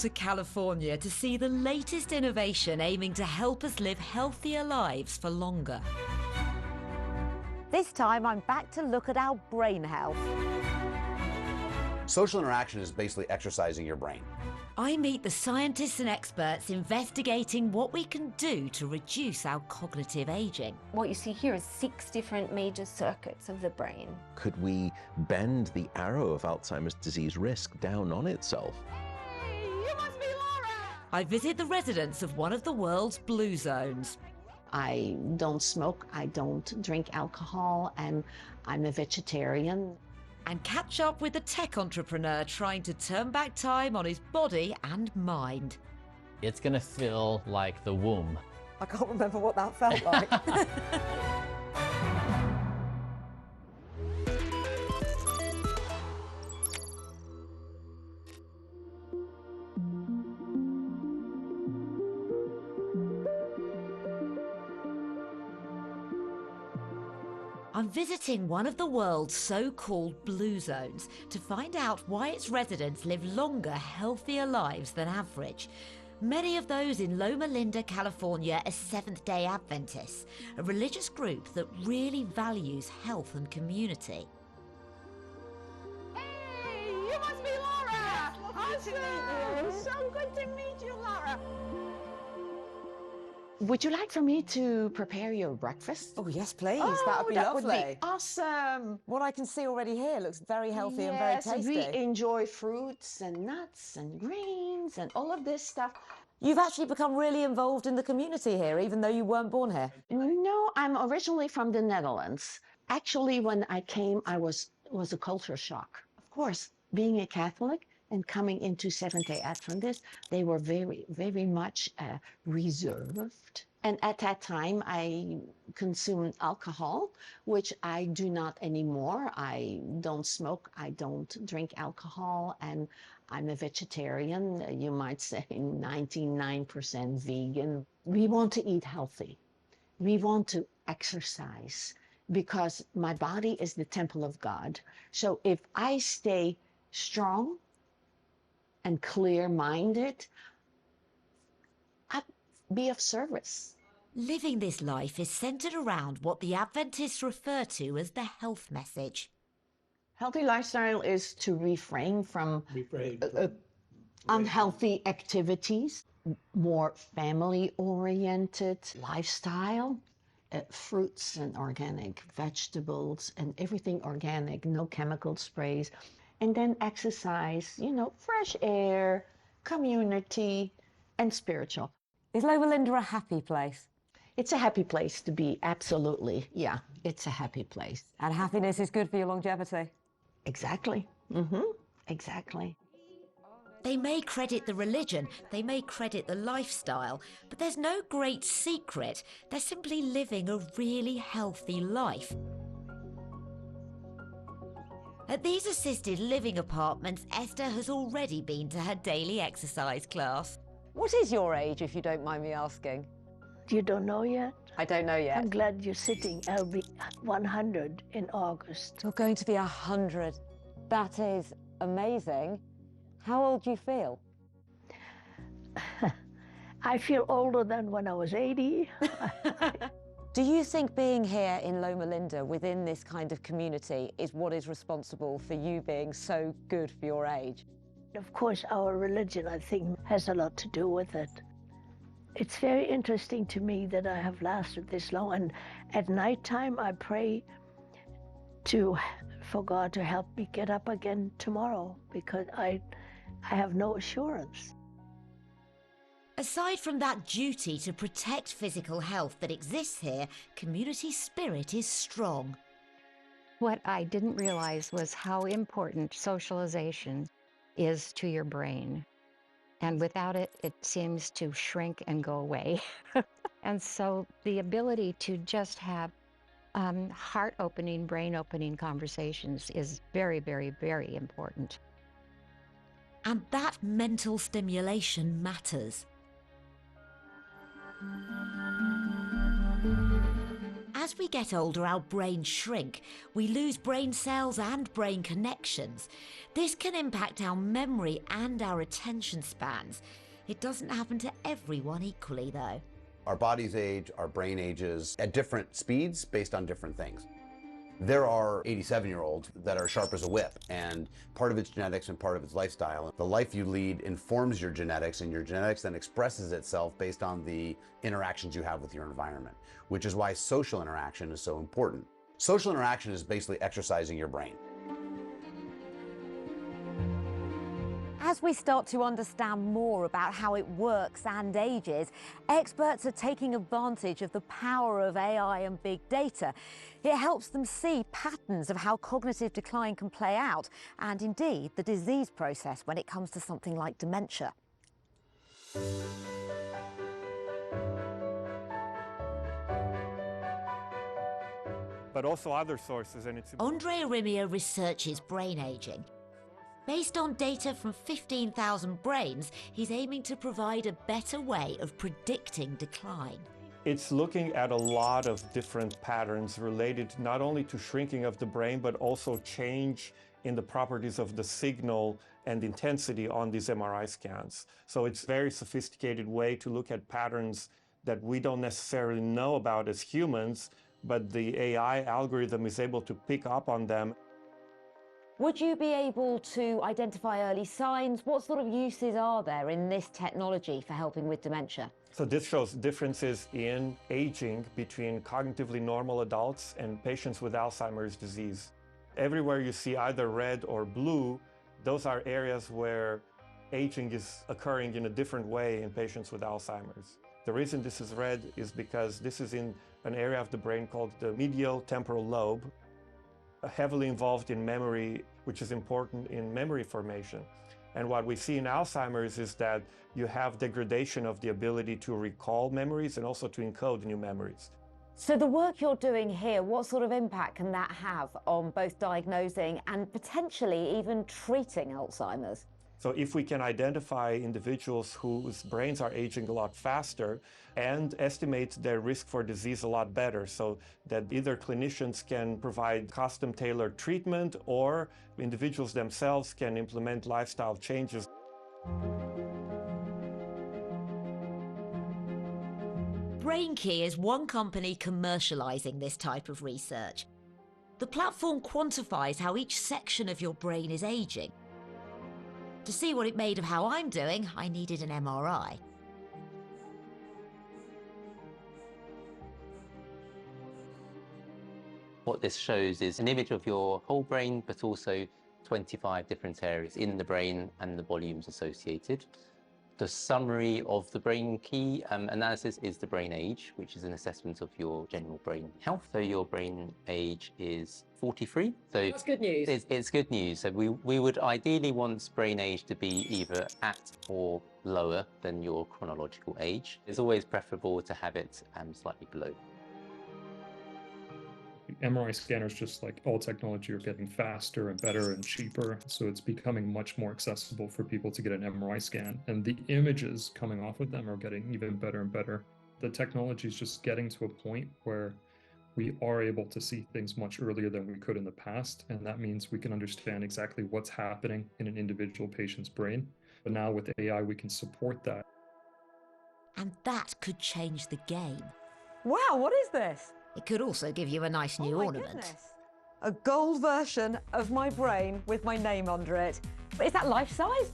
To California to see the latest innovation aiming to help us live healthier lives for longer. This time I'm back to look at our brain health. Social interaction is basically exercising your brain. I meet the scientists and experts investigating what we can do to reduce our cognitive aging. What you see here is 6 different major circuits of the brain. Could we bend the arrow of Alzheimer's disease risk down on itself? I visit the residents of one of the world's blue zones. I don't smoke, I don't drink alcohol, and I'm a vegetarian. And catch up with the tech entrepreneur trying to turn back time on his body and mind. It's gonna feel like the womb. I can't remember what that felt like. I'm visiting one of the world's so-called blue zones to find out why its residents live longer, healthier lives than average. Many of those in Loma Linda, California are Seventh-day Adventists, a religious group that really values health and community. Hey, you must be Laura! Awesome! So good to meet you, Laura! Would you like for me to prepare your breakfast? Oh, yes, please. Oh, that would be lovely. Would be awesome. What I can see already here looks very healthy and very tasty. We enjoy fruits and nuts and greens and all of this stuff. You've actually become really involved in the community here, even though you weren't born here. No, I'm originally from the Netherlands. Actually, when I came, I was a culture shock. Of course, being a Catholic and coming into Seventh-day Adventists, they were very, very much reserved. And at that time, I consumed alcohol, which I do not anymore. I don't smoke, I don't drink alcohol, and I'm a vegetarian, you might say 99% vegan. We want to eat healthy. We want to exercise because my body is the temple of God. So if I stay strong and clear-minded, I'd be of service. Living this life is centered around what the Adventists refer to as the health message. Healthy lifestyle is to refrain from unhealthy activities, more family-oriented lifestyle, fruits and organic vegetables and everything organic, no chemical sprays. And then exercise, you know, fresh air, community, and spiritual. Is Loma Linda a happy place? It's a happy place to be, absolutely. Yeah, it's a happy place. And happiness is good for your longevity? Exactly. Exactly. They may credit the religion, they may credit the lifestyle, but there's no great secret. They're simply living a really healthy life. At these assisted living apartments, Esther has already been to her daily exercise class. What is your age, if you don't mind me asking? You don't know yet? I don't know yet. I'm glad you're sitting. I'll be 100 in August. You're going to be 100. That is amazing. How old do you feel? I feel older than when I was 80. Do you think being here in Loma Linda within this kind of community is what is responsible for you being so good for your age? Of course, our religion, I think, has a lot to do with it. It's very interesting to me that I have lasted this long. And at nighttime, I pray for God to help me get up again tomorrow because I have no assurance. Aside from that duty to protect physical health that exists here, community spirit is strong. What I didn't realize was how important socialization is to your brain. And without it, it seems to shrink and go away. And so the ability to just have heart-opening, brain-opening conversations is very, very, very important. And that mental stimulation matters. As we get older, our brains shrink. We lose brain cells and brain connections. This can impact our memory and our attention spans. It doesn't happen to everyone equally, though. Our bodies age, our brain ages at different speeds based on different things. There are 87-year-olds that are sharp as a whip, and part of it's genetics and part of it's lifestyle. The life you lead informs your genetics, and your genetics then expresses itself based on the interactions you have with your environment, which is why social interaction is so important. Social interaction is basically exercising your brain. As we start to understand more about how it works and ages, experts are taking advantage of the power of AI and big data. It helps them see patterns of how cognitive decline can play out, and indeed the disease process when it comes to something like dementia. But also other sources, and it's... Andre Arimia researches brain aging. Based on data from 15,000 brains, he's aiming to provide a better way of predicting decline. It's looking at a lot of different patterns related not only to shrinking of the brain, but also change in the properties of the signal and intensity on these MRI scans. So it's a very sophisticated way to look at patterns that we don't necessarily know about as humans, but the AI algorithm is able to pick up on them. Would you be able to identify early signs? What sort of uses are there in this technology for helping with dementia? So this shows differences in aging between cognitively normal adults and patients with Alzheimer's disease. Everywhere you see either red or blue, those are areas where aging is occurring in a different way in patients with Alzheimer's. The reason this is red is because this is in an area of the brain called the medial temporal lobe, heavily involved in memory, which is important in memory formation. And what we see in Alzheimer's is that you have degradation of the ability to recall memories and also to encode new memories. So the work you're doing here, what sort of impact can that have on both diagnosing and potentially even treating Alzheimer's? So if we can identify individuals whose brains are aging a lot faster and estimate their risk for disease a lot better, so that either clinicians can provide custom-tailored treatment or individuals themselves can implement lifestyle changes. BrainKey is one company commercializing this type of research. The platform quantifies how each section of your brain is aging. To see what it made of how I'm doing, I needed an MRI. What this shows is an image of your whole brain, but also 25 different areas in the brain and the volumes associated. The summary of the BrainKey analysis is the brain age, which is an assessment of your general brain health. So your brain age is 43. So that's good news. It's good news. So we would ideally want brain age to be either at or lower than your chronological age. It's always preferable to have it slightly below. MRI scanners, just like all technology, are getting faster and better and cheaper. So it's becoming much more accessible for people to get an MRI scan. And the images coming off of them are getting even better and better. The technology is just getting to a point where we are able to see things much earlier than we could in the past. And that means we can understand exactly what's happening in an individual patient's brain. But now with AI, we can support that. And that could change the game. Wow, what is this? It could also give you a nice new ornament. Goodness. A gold version of my brain with my name under it. But is that life-size?